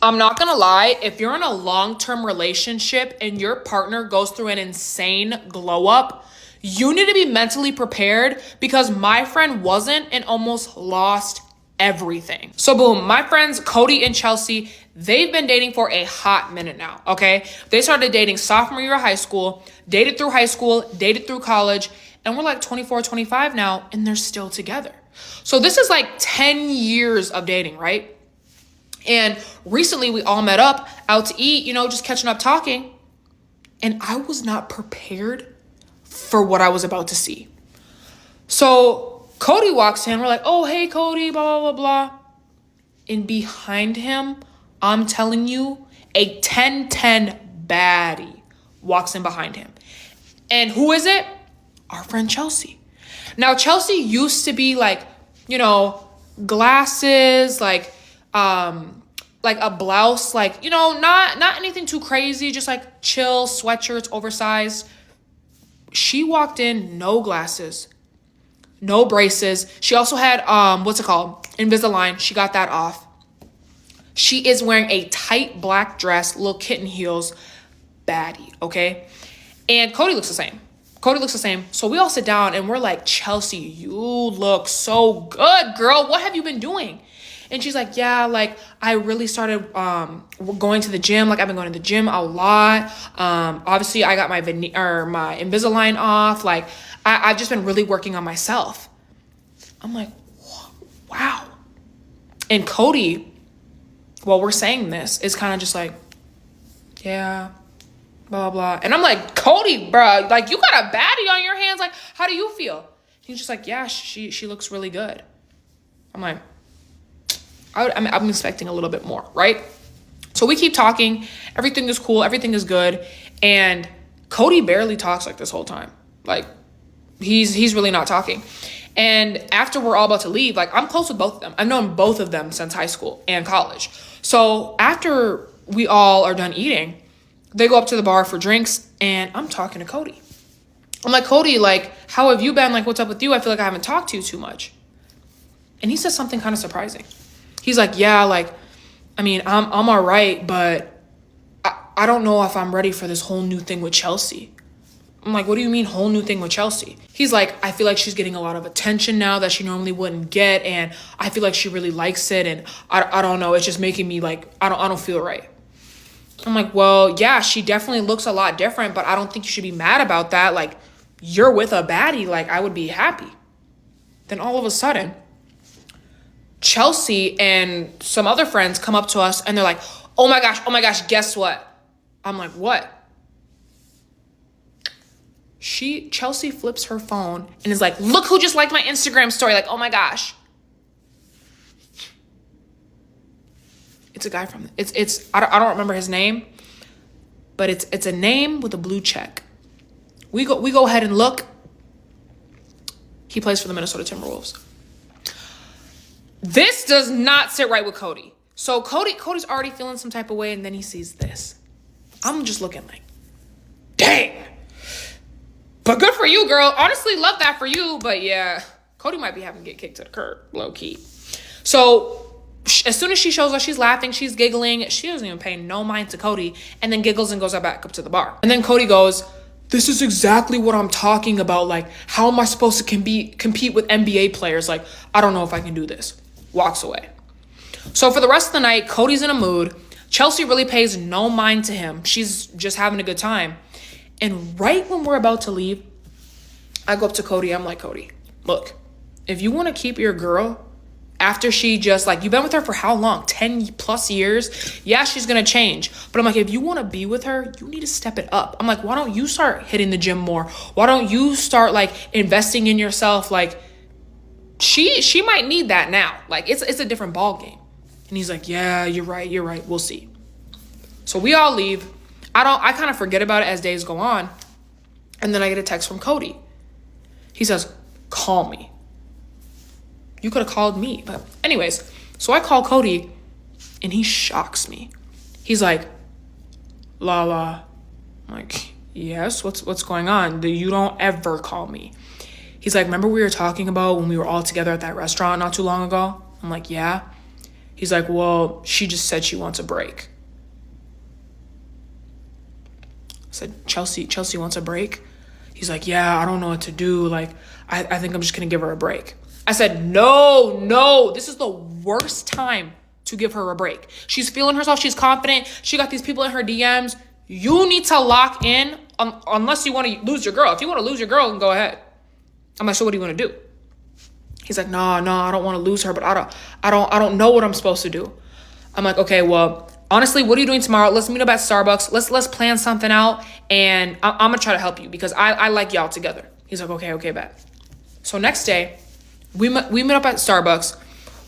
I'm not gonna lie, if you're in a long-term relationship and your partner goes through an insane glow up, you need to be mentally prepared because my friend wasn't and almost lost everything. So boom, my friends Cody and Chelsea, they've been dating for a hot minute now, okay? They started dating sophomore year of high school, dated through high school, dated through college, and we're like 24, 25 now, and they're still together. So this is like 10 years of dating, right? And recently we all met up out to eat, just catching up talking. And I was not prepared for what I was about to see. So Cody walks in. We're like, oh, hey, Cody, blah, blah, blah, blah. And behind him, I'm telling you, a 10-10 baddie walks in behind him. And who is it? Our friend Chelsea. Now, Chelsea used to be like, glasses, like a blouse, like, not anything too crazy, just like chill sweatshirts, oversized. She walked in, no glasses, no braces. She also had, what's it called? Invisalign. She got that off. She is wearing a tight black dress, little kitten heels, baddie, okay? And Cody looks the same. So we all sit down and we're like, Chelsea, you look so good, girl. What have you been doing? And she's like, yeah, like I really started going to the gym. Like I've been going to the gym a lot. Obviously I got my Invisalign off. Like I've just been really working on myself. I'm like, wow. And Cody, while we're saying this, is kind of just like, yeah, blah, blah. And I'm like, Cody, bro, like you got a baddie on your hands. Like, how do you feel? He's just like, yeah, she looks really good. I'm like, I'm expecting a little bit more, right? So we keep talking. Everything is cool. Everything is good. And Cody barely talks like this whole time. Like he's really not talking. And after we're all about to leave, like I'm close with both of them. I've known both of them since high school and college. So after we all are done eating, they go up to the bar for drinks and I'm talking to Cody. I'm like, Cody, like, how have you been? Like, what's up with you? I feel like I haven't talked to you too much. And he says something kind of surprising. He's like, yeah, like, I mean, I'm all right, but I don't know if I'm ready for this whole new thing with Chelsea. I'm like, what do you mean whole new thing with Chelsea? He's like, I feel like she's getting a lot of attention now that she normally wouldn't get. And I feel like she really likes it. And I don't know. It's just making me like, I don't feel right. I'm like, well, yeah, she definitely looks a lot different, but I don't think you should be mad about that. Like, you're with a baddie. Like, I would be happy. Then all of a sudden, Chelsea and some other friends come up to us and they're like, oh my gosh, guess what? I'm like, what? Chelsea flips her phone and is like, look who just liked my Instagram story. Like, oh my gosh. It's a guy from, I don't remember his name, but it's a name with a blue check. We go ahead and look. He plays for the Minnesota Timberwolves. This does not sit right with Cody. So Cody's already feeling some type of way, and then he sees this. I'm just looking like, dang. But good for you, girl. Honestly, love that for you. But yeah, Cody might be having to get kicked to the curb, low key. So as soon as she shows up, she's laughing, she's giggling. She doesn't even pay no mind to Cody, and then giggles and goes back up to the bar. And then Cody goes, this is exactly what I'm talking about. Like, how am I supposed to compete with NBA players? Like, I don't know if I can do this. Walks away. So for the rest of the night, Cody's in a mood. Chelsea really pays no mind to him. She's just having a good time. And right when we're about to leave, I go up to Cody. I'm like, Cody, look, if you want to keep your girl after she just, like, you've been with her for how long? 10 plus years? Yeah, she's going to change. But I'm like, if you want to be with her, you need to step it up. I'm like, why don't you start hitting the gym more? Why don't you start, like, investing in yourself? Like, she might need that now. Like, it's a different ball game. And he's like, yeah, you're right. We'll see. So we all leave. I kind of forget about it as days go on. And then I get a text from Cody. He says, call me. You could have called me. But anyways, so I call Cody and he shocks me. He's like, Lala. I'm like, yes, what's going on? You don't ever call me. He's like, remember we were talking about when we were all together at that restaurant not too long ago? I'm like, yeah. He's like, well, she just said she wants a break. I said, Chelsea wants a break? He's like, yeah, I don't know what to do. Like, I think I'm just going to give her a break. I said, no, this is the worst time to give her a break. She's feeling herself. She's confident. She got these people in her DMs. You need to lock in unless you want to lose your girl. If you want to lose your girl, then go ahead. I'm like, so what do you want to do? He's like, no, I don't want to lose her, but I don't know what I'm supposed to do. I'm like, okay, well, honestly, what are you doing tomorrow? Let's meet up at Starbucks. Let's plan something out, and I'm gonna try to help you because I like y'all together. He's like, okay, bet. So next day, we meet up at Starbucks.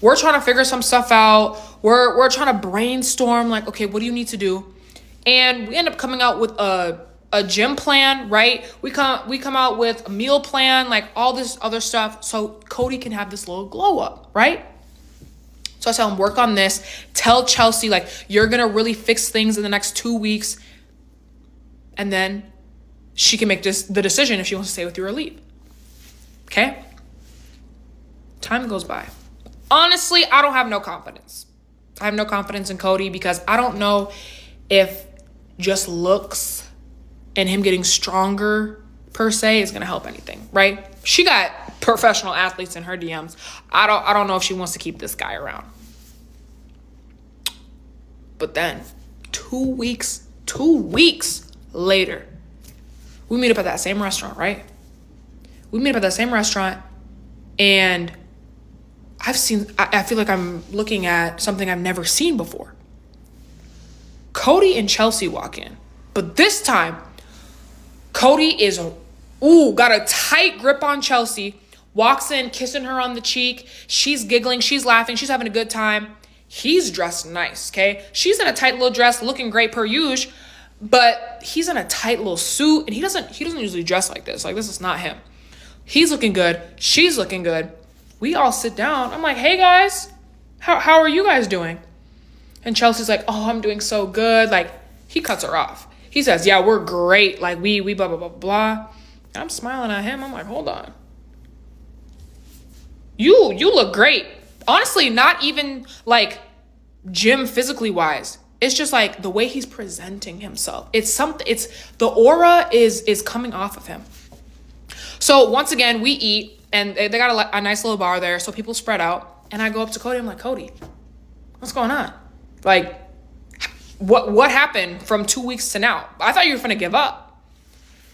We're trying to figure some stuff out. We're trying to brainstorm, like, okay, what do you need to do? And we end up coming out with a gym plan, right? We come out with a meal plan, like all this other stuff, so Cody can have this little glow up, right? So I tell him, work on this. Tell Chelsea, like, you're gonna really fix things in the next 2 weeks, and then she can make the decision if she wants to stay with you or leave. Okay? Time goes by. Honestly, I don't have no confidence. I have no confidence in Cody because I don't know if just looks and him getting stronger per se is going to help anything, right? She got professional athletes in her DMs. I don't know if she wants to keep this guy around. But then 2 weeks later, we meet up at that same restaurant, right? We meet up at that same restaurant, and I feel like I'm looking at something I've never seen before. Cody and Chelsea walk in, but this time, Cody got a tight grip on Chelsea, walks in, kissing her on the cheek. She's giggling, she's laughing, she's having a good time. He's dressed nice, okay? She's in a tight little dress, looking great per usual, but he's in a tight little suit, and he doesn't usually dress like this. Like, this is not him. He's looking good, she's looking good. We all sit down. I'm like, hey guys, how are you guys doing? And Chelsea's like, oh, I'm doing so good. Like, he cuts her off. He says, yeah, we're great. Like, we blah, blah, blah, blah. I'm smiling at him. I'm like, hold on. You look great. Honestly, not even like gym physically wise. It's just like the way he's presenting himself. It's the aura is coming off of him. So once again, we eat, and they got a nice little bar there. So people spread out, and I go up to Cody. I'm like, Cody, what's going on? Like, what happened from 2 weeks to now? I thought you were finna give up.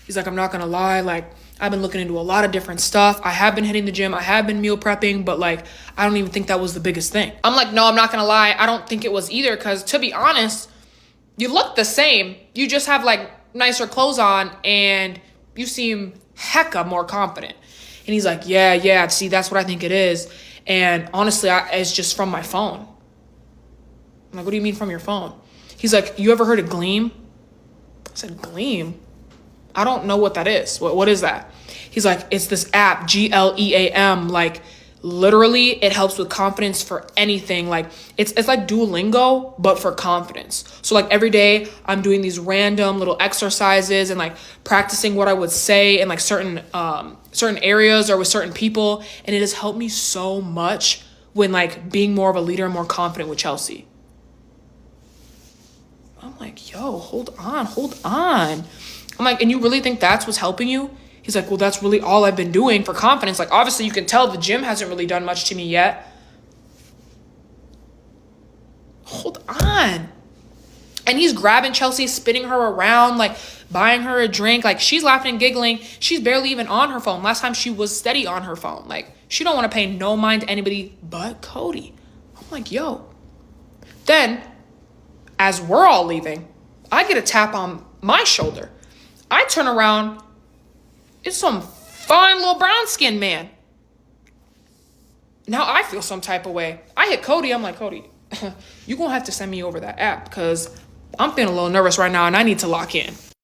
He's like, I'm not gonna lie. Like, I've been looking into a lot of different stuff. I have been hitting the gym. I have been meal prepping, but like, I don't even think that was the biggest thing. I'm like, no, I'm not gonna lie. I don't think it was either. Cause to be honest, you look the same. You just have like nicer clothes on, and you seem hecka more confident. And he's like, yeah. See, that's what I think it is. And honestly, it's just from my phone. I'm like, what do you mean from your phone? He's like, you ever heard of Gleam? I said, Gleam? I don't know what that is. What is that? He's like, it's this app, GLEAM. Like, literally, it helps with confidence for anything. Like, it's like Duolingo, but for confidence. So like every day I'm doing these random little exercises and like practicing what I would say in like certain areas or with certain people. And it has helped me so much when like being more of a leader and more confident with Chelsea. I'm like, yo, hold on. I'm like, and you really think that's what's helping you? He's like, well, that's really all I've been doing for confidence. Like, obviously you can tell the gym hasn't really done much to me yet. Hold on. And he's grabbing Chelsea, spinning her around, like buying her a drink. Like, she's laughing and giggling. She's barely even on her phone. Last time she was steady on her phone. Like, she don't want to pay no mind to anybody but Cody. I'm like, yo. Then, as we're all leaving, I get a tap on my shoulder. I turn around. It's some fine little brown-skinned man. Now I feel some type of way. I hit Cody. I'm like, Cody, you're going to have to send me over that app because I'm feeling a little nervous right now and I need to lock in.